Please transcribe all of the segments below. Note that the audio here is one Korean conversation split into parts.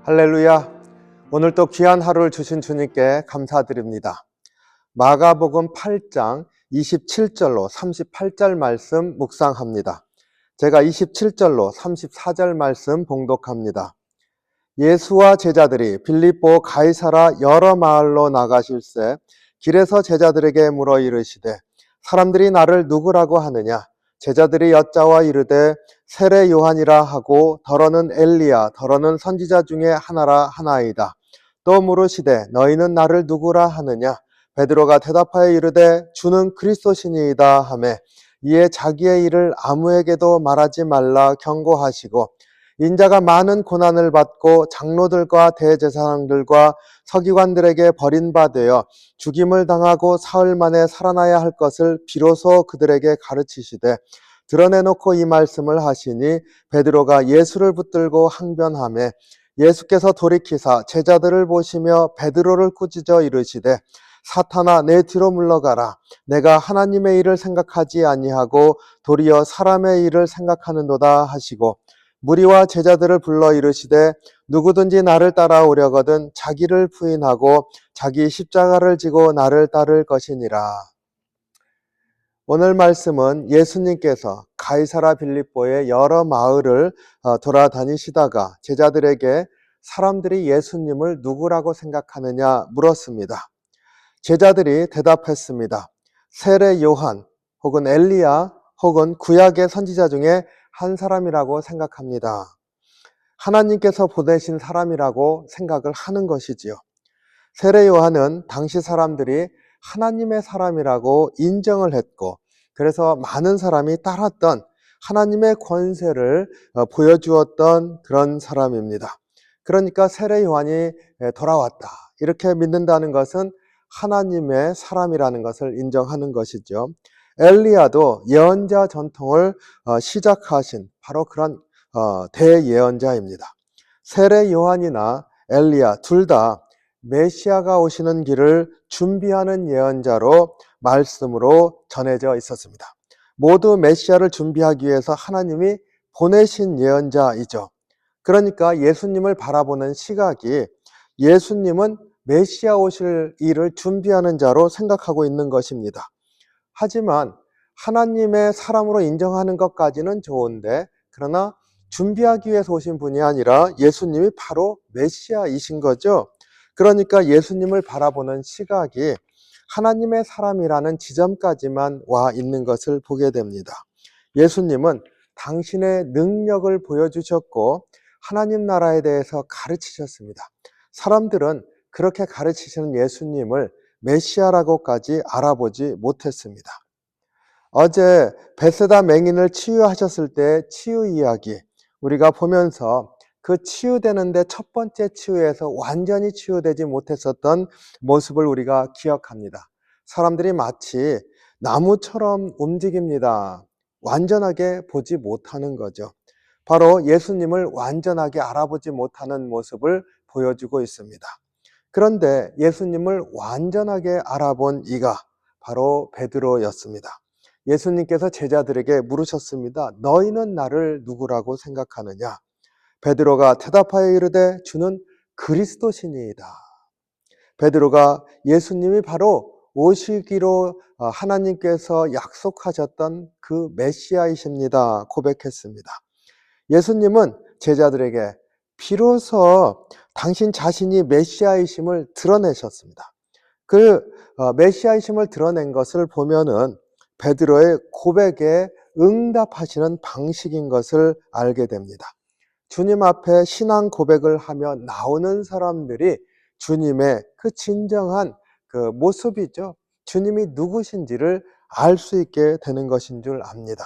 할렐루야. 오늘 또 귀한 하루를 주신 주님께 감사드립니다. 마가복음 8장 27절로 38절 말씀 묵상합니다. 제가 27절로 34절 말씀 봉독합니다. 예수와 제자들이 빌립보 가이사라 여러 마을로 나가실새 길에서 제자들에게 물어 이르시되 사람들이 나를 누구라고 하느냐? 제자들이 여짜와 이르되 세례 요한이라 하고 더러는 엘리야 더러는 선지자 중에 하나라 하나이다. 또 물으시되 너희는 나를 누구라 하느냐? 베드로가 대답하여 이르되 주는 그리스도시니이다 하매 이에 자기의 일을 아무에게도 말하지 말라 경고하시고 인자가 많은 고난을 받고 장로들과 대제사장들과 서기관들에게 버림받아 죽임을 당하고 사흘 만에 살아나야 할 것을 비로소 그들에게 가르치시되 드러내놓고 이 말씀을 하시니 베드로가 예수를 붙들고 항변하매 예수께서 돌이키사 제자들을 보시며 베드로를 꾸짖어 이르시되 사탄아 내 뒤로 물러가라. 내가 하나님의 일을 생각하지 아니하고 도리어 사람의 일을 생각하는도다 하시고 무리와 제자들을 불러 이르시되 누구든지 나를 따라오려거든 자기를 부인하고 자기 십자가를 지고 나를 따를 것이니라. 오늘 말씀은 예수님께서 가이사라 빌립보의 여러 마을을 돌아다니시다가 제자들에게 사람들이 예수님을 누구라고 생각하느냐 물었습니다. 제자들이 대답했습니다. 세례 요한 혹은 엘리야 혹은 구약의 선지자 중에 한 사람이라고 생각합니다. 하나님께서 보내신 사람이라고 생각을 하는 것이지요. 세례 요한은 당시 사람들이 하나님의 사람이라고 인정을 했고 그래서 많은 사람이 따랐던 하나님의 권세를 보여주었던 그런 사람입니다. 그러니까 세례 요한이 돌아왔다 이렇게 믿는다는 것은 하나님의 사람이라는 것을 인정하는 것이죠. 엘리야도 예언자 전통을 시작하신 바로 그런 대예언자입니다. 세례 요한이나 엘리야 둘 다 메시아가 오시는 길을 준비하는 예언자로 말씀으로 전해져 있었습니다. 모두 메시아를 준비하기 위해서 하나님이 보내신 예언자이죠. 그러니까 예수님을 바라보는 시각이 예수님은 메시아 오실 일을 준비하는 자로 생각하고 있는 것입니다. 하지만 하나님의 사람으로 인정하는 것까지는 좋은데 그러나 준비하기 위해서 오신 분이 아니라 예수님이 바로 메시아이신 거죠. 그러니까 예수님을 바라보는 시각이 하나님의 사람이라는 지점까지만 와 있는 것을 보게 됩니다. 예수님은 당신의 능력을 보여주셨고 하나님 나라에 대해서 가르치셨습니다. 사람들은 그렇게 가르치시는 예수님을 메시아라고까지 알아보지 못했습니다. 어제 베세다 맹인을 치유하셨을 때 치유 이야기 우리가 보면서 그 치유되는데 첫 번째 치유에서 완전히 치유되지 못했었던 모습을 우리가 기억합니다. 사람들이 마치 나무처럼 움직입니다. 완전하게 보지 못하는 거죠. 바로 예수님을 완전하게 알아보지 못하는 모습을 보여주고 있습니다. 그런데 예수님을 완전하게 알아본 이가 바로 베드로였습니다. 예수님께서 제자들에게 물으셨습니다. 너희는 나를 누구라고 생각하느냐? 베드로가 대답하여 이르되 주는 그리스도시니이다. 베드로가 예수님이 바로 오시기로 하나님께서 약속하셨던 그 메시아이십니다. 고백했습니다. 예수님은 제자들에게 비로소 당신 자신이 메시아이심을 드러내셨습니다. 그 메시아이심을 드러낸 것을 보면은 베드로의 고백에 응답하시는 방식인 것을 알게 됩니다. 주님 앞에 신앙 고백을 하며 나오는 사람들이 주님의 그 진정한 그 모습이죠. 주님이 누구신지를 알 수 있게 되는 것인 줄 압니다.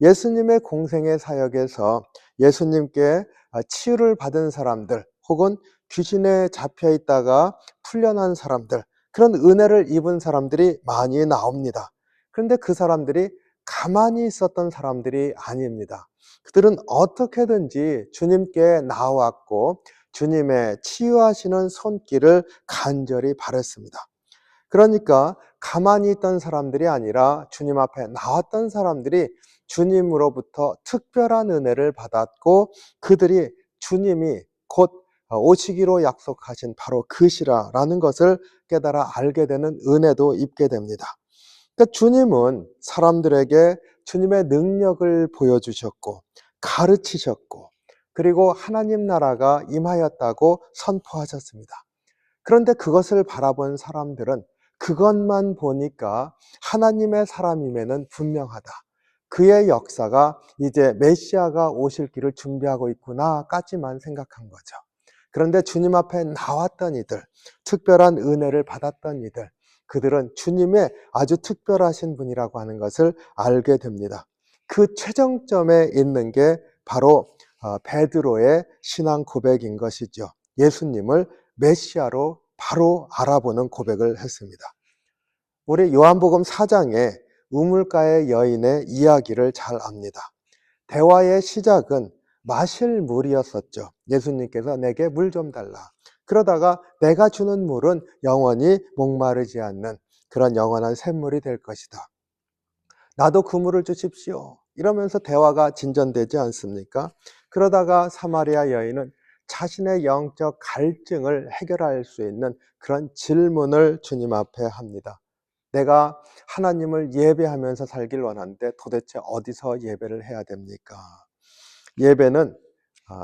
예수님의 공생의 사역에서 예수님께 치유를 받은 사람들 혹은 귀신에 잡혀 있다가 풀려난 사람들 그런 은혜를 입은 사람들이 많이 나옵니다. 그런데 그 사람들이 가만히 있었던 사람들이 아닙니다. 그들은 어떻게든지 주님께 나왔고 주님의 치유하시는 손길을 간절히 바랐습니다. 그러니까 가만히 있던 사람들이 아니라 주님 앞에 나왔던 사람들이 주님으로부터 특별한 은혜를 받았고 그들이 주님이 곧 오시기로 약속하신 바로 그시라라는 것을 깨달아 알게 되는 은혜도 입게 됩니다. 그러니까 주님은 사람들에게 주님의 능력을 보여주셨고 가르치셨고 그리고 하나님 나라가 임하였다고 선포하셨습니다. 그런데 그것을 바라본 사람들은 그것만 보니까 하나님의 사람임에는 분명하다. 그의 역사가 이제 메시아가 오실 길을 준비하고 있구나까지만 생각한 거죠. 그런데 주님 앞에 나왔던 이들, 특별한 은혜를 받았던 이들, 그들은 주님의 아주 특별하신 분이라고 하는 것을 알게 됩니다. 그 최정점에 있는 게 바로 베드로의 신앙 고백인 것이죠. 예수님을 메시아로 바로 알아보는 고백을 했습니다. 우리 요한복음 4장에 우물가의 여인의 이야기를 잘 압니다. 대화의 시작은 마실 물이었었죠. 예수님께서 내게 물 좀 달라. 그러다가 내가 주는 물은 영원히 목마르지 않는 그런 영원한 샘물이 될 것이다. 나도 그 물을 주십시오. 이러면서 대화가 진전되지 않습니까? 그러다가 사마리아 여인은 자신의 영적 갈증을 해결할 수 있는 그런 질문을 주님 앞에 합니다. 내가 하나님을 예배하면서 살길 원하는데 도대체 어디서 예배를 해야 됩니까? 예배는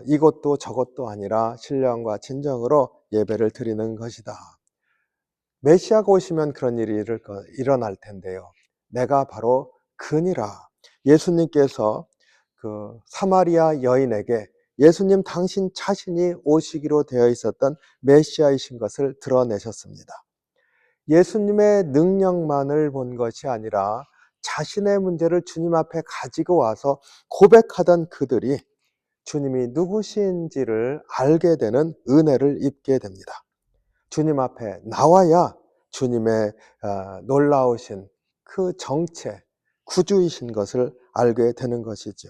이것도 저것도 아니라 신령과 진정으로 예배를 드리는 것이다. 메시아가 오시면 그런 일이 일어날 텐데요. 내가 바로 그니라. 예수님께서 그 사마리아 여인에게 예수님 당신 자신이 오시기로 되어 있었던 메시아이신 것을 드러내셨습니다. 예수님의 능력만을 본 것이 아니라 자신의 문제를 주님 앞에 가지고 와서 고백하던 그들이 주님이 누구신지를 알게 되는 은혜를 입게 됩니다. 주님 앞에 나와야 주님의 놀라우신 그 정체, 구주이신 것을 알게 되는 것이죠.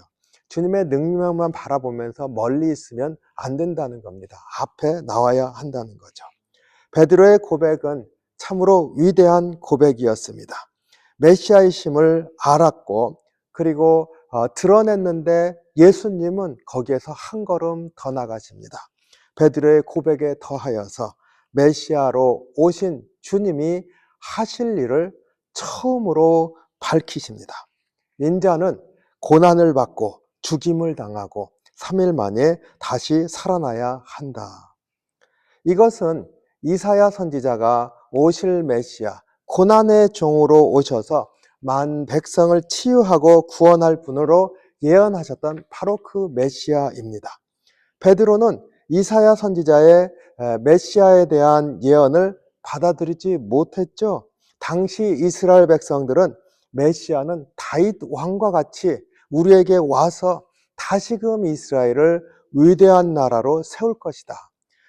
주님의 능력만 바라보면서 멀리 있으면 안 된다는 겁니다. 앞에 나와야 한다는 거죠. 베드로의 고백은 참으로 위대한 고백이었습니다. 메시아이심을 알았고 그리고 드러냈는데 예수님은 거기에서 한 걸음 더 나가십니다. 베드로의 고백에 더하여서 메시아로 오신 주님이 하실 일을 처음으로 밝히십니다. 인자는 고난을 받고 죽임을 당하고 3일 만에 다시 살아나야 한다. 이것은 이사야 선지자가 오실 메시아, 고난의 종으로 오셔서 만 백성을 치유하고 구원할 분으로 예언하셨던 바로 그 메시아입니다. 베드로는 이사야 선지자의 메시아에 대한 예언을 받아들이지 못했죠. 당시 이스라엘 백성들은 메시아는 다윗 왕과 같이 우리에게 와서 다시금 이스라엘을 위대한 나라로 세울 것이다.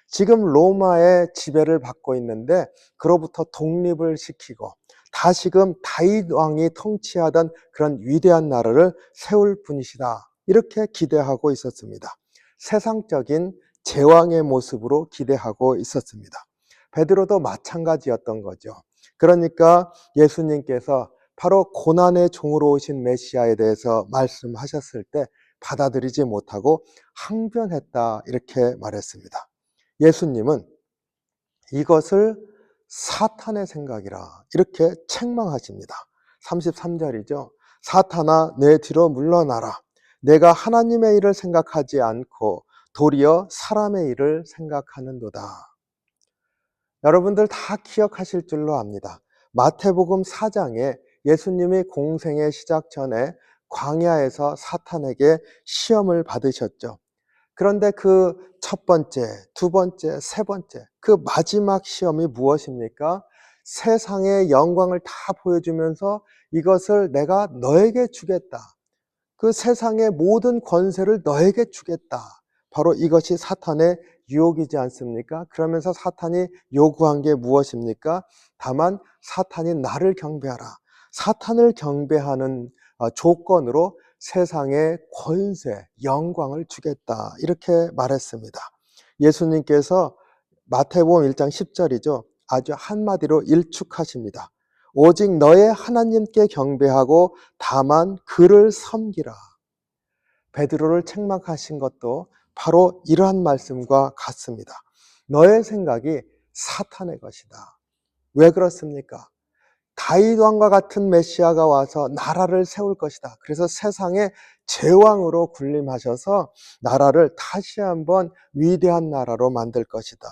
지금 로마의 지배를 받고 있는데 그로부터 독립을 시키고 다시금 다윗 왕이 통치하던 그런 위대한 나라를 세울 분이시다. 이렇게 기대하고 있었습니다. 세상적인 제왕의 모습으로 기대하고 있었습니다. 베드로도 마찬가지였던 거죠. 그러니까 예수님께서 바로 고난의 종으로 오신 메시아에 대해서 말씀하셨을 때 받아들이지 못하고 항변했다 이렇게 말했습니다. 예수님은 이것을 사탄의 생각이라 이렇게 책망하십니다. 33절이죠. 사탄아 내 뒤로 물러나라. 내가 하나님의 일을 생각하지 않고 도리어 사람의 일을 생각하는도다. 여러분들 다 기억하실 줄로 압니다. 마태복음 4장에 예수님이 공생의 시작 전에 광야에서 사탄에게 시험을 받으셨죠. 그런데 그 첫 번째, 두 번째, 세 번째, 그 마지막 시험이 무엇입니까? 세상의 영광을 다 보여주면서 이것을 내가 너에게 주겠다. 그 세상의 모든 권세를 너에게 주겠다. 바로 이것이 사탄의 유혹이지 않습니까? 그러면서 사탄이 요구한 게 무엇입니까? 다만 사탄이 나를 경배하라. 사탄을 경배하는 조건으로 세상의 권세, 영광을 주겠다. 이렇게 말했습니다. 예수님께서 마태복음 1장 10절이죠. 아주 한마디로 일축하십니다. 오직 너의 하나님께 경배하고 다만 그를 섬기라. 베드로를 책망하신 것도 바로 이러한 말씀과 같습니다. 너의 생각이 사탄의 것이다. 왜 그렇습니까? 다윗 왕과 같은 메시아가 와서 나라를 세울 것이다. 그래서 세상의 제왕으로 군림하셔서 나라를 다시 한번 위대한 나라로 만들 것이다.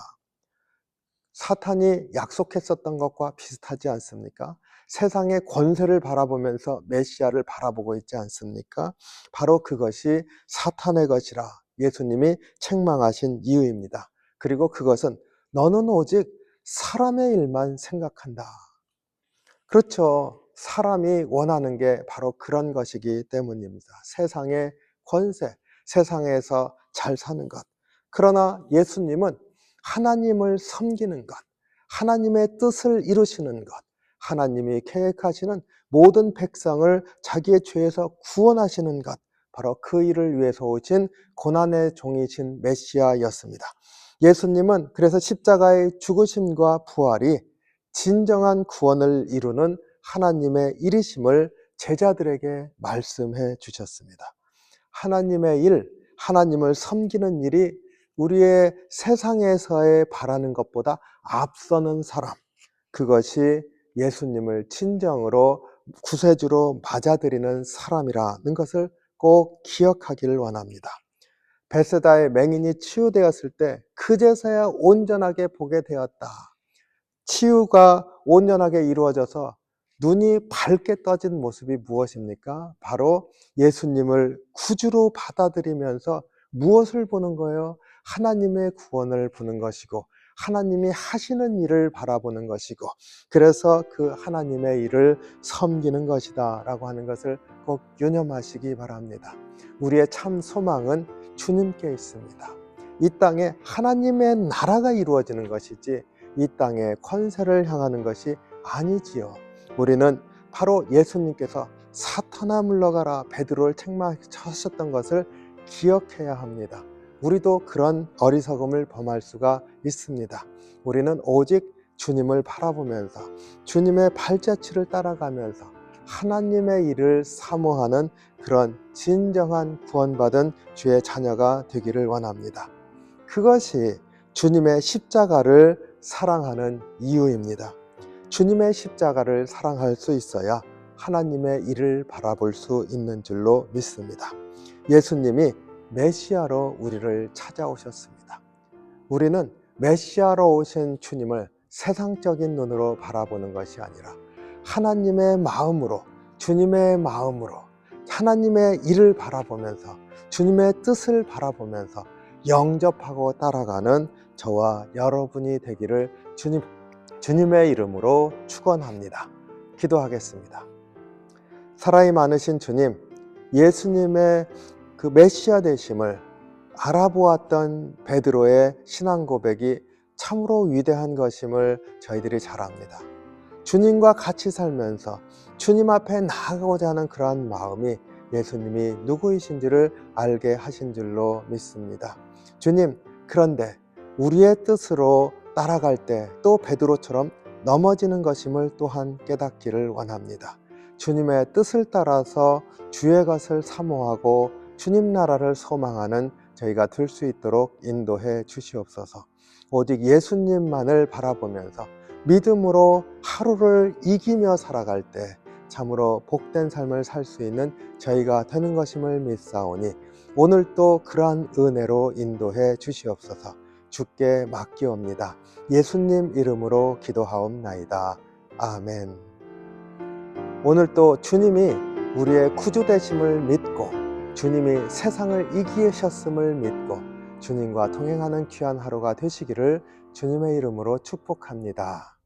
사탄이 약속했었던 것과 비슷하지 않습니까? 세상의 권세를 바라보면서 메시아를 바라보고 있지 않습니까? 바로 그것이 사탄의 것이라 예수님이 책망하신 이유입니다. 그리고 그것은 너는 오직 사람의 일만 생각한다. 그렇죠. 사람이 원하는 게 바로 그런 것이기 때문입니다. 세상의 권세, 세상에서 잘 사는 것. 그러나 예수님은 하나님을 섬기는 것, 하나님의 뜻을 이루시는 것, 하나님이 계획하시는 모든 백성을 자기의 죄에서 구원하시는 것, 바로 그 일을 위해서 오신 고난의 종이신 메시아였습니다. 예수님은 그래서 십자가의 죽으심과 부활이 진정한 구원을 이루는 하나님의 일이심을 제자들에게 말씀해 주셨습니다. 하나님의 일, 하나님을 섬기는 일이 우리의 세상에서의 바라는 것보다 앞서는 사람, 그것이 예수님을 진정으로 구세주로 맞아들이는 사람이라는 것을 꼭 기억하기를 원합니다. 베세다의 맹인이 치유되었을 때 그제서야 온전하게 보게 되었다. 치유가 온전하게 이루어져서 눈이 밝게 떠진 모습이 무엇입니까? 바로 예수님을 구주로 받아들이면서 무엇을 보는 거예요? 하나님의 구원을 보는 것이고 하나님이 하시는 일을 바라보는 것이고 그래서 그 하나님의 일을 섬기는 것이다 라고 하는 것을 꼭 유념하시기 바랍니다. 우리의 참 소망은 주님께 있습니다. 이 땅에 하나님의 나라가 이루어지는 것이지 이 땅의 권세를 향하는 것이 아니지요. 우리는 바로 예수님께서 사탄아 물러가라 베드로를 책망하셨던 것을 기억해야 합니다. 우리도 그런 어리석음을 범할 수가 있습니다. 우리는 오직 주님을 바라보면서 주님의 발자취를 따라가면서 하나님의 일을 사모하는 그런 진정한 구원받은 주의 자녀가 되기를 원합니다. 그것이 주님의 십자가를 사랑하는 이유입니다. 주님의 십자가를 사랑할 수 있어야 하나님의 일을 바라볼 수 있는 줄로 믿습니다. 예수님이 메시아로 우리를 찾아오셨습니다. 우리는 메시아로 오신 주님을 세상적인 눈으로 바라보는 것이 아니라 하나님의 마음으로, 주님의 마음으로 하나님의 일을 바라보면서 주님의 뜻을 바라보면서 영접하고 따라가는 저와 여러분이 되기를 주님의 이름으로 축원합니다. 기도하겠습니다. 사랑이 많으신 주님, 예수님의 그 메시아 되심을 알아보았던 베드로의 신앙 고백이 참으로 위대한 것임을 저희들이 잘 압니다. 주님과 같이 살면서 주님 앞에 나아가고자 하는 그러한 마음이 예수님이 누구이신지를 알게 하신 줄로 믿습니다. 주님, 그런데 우리의 뜻으로 따라갈 때 또 베드로처럼 넘어지는 것임을 또한 깨닫기를 원합니다. 주님의 뜻을 따라서 주의 것을 사모하고 주님 나라를 소망하는 저희가 될 수 있도록 인도해 주시옵소서. 오직 예수님만을 바라보면서 믿음으로 하루를 이기며 살아갈 때 참으로 복된 삶을 살 수 있는 저희가 되는 것임을 믿사오니 오늘도 그러한 은혜로 인도해 주시옵소서. 주께 맡기옵니다. 예수님 이름으로 기도하옵나이다. 아멘. 오늘도 주님이 우리의 구주 되심을 믿고 주님이 세상을 이기셨음을 믿고 주님과 동행하는 귀한 하루가 되시기를 주님의 이름으로 축복합니다.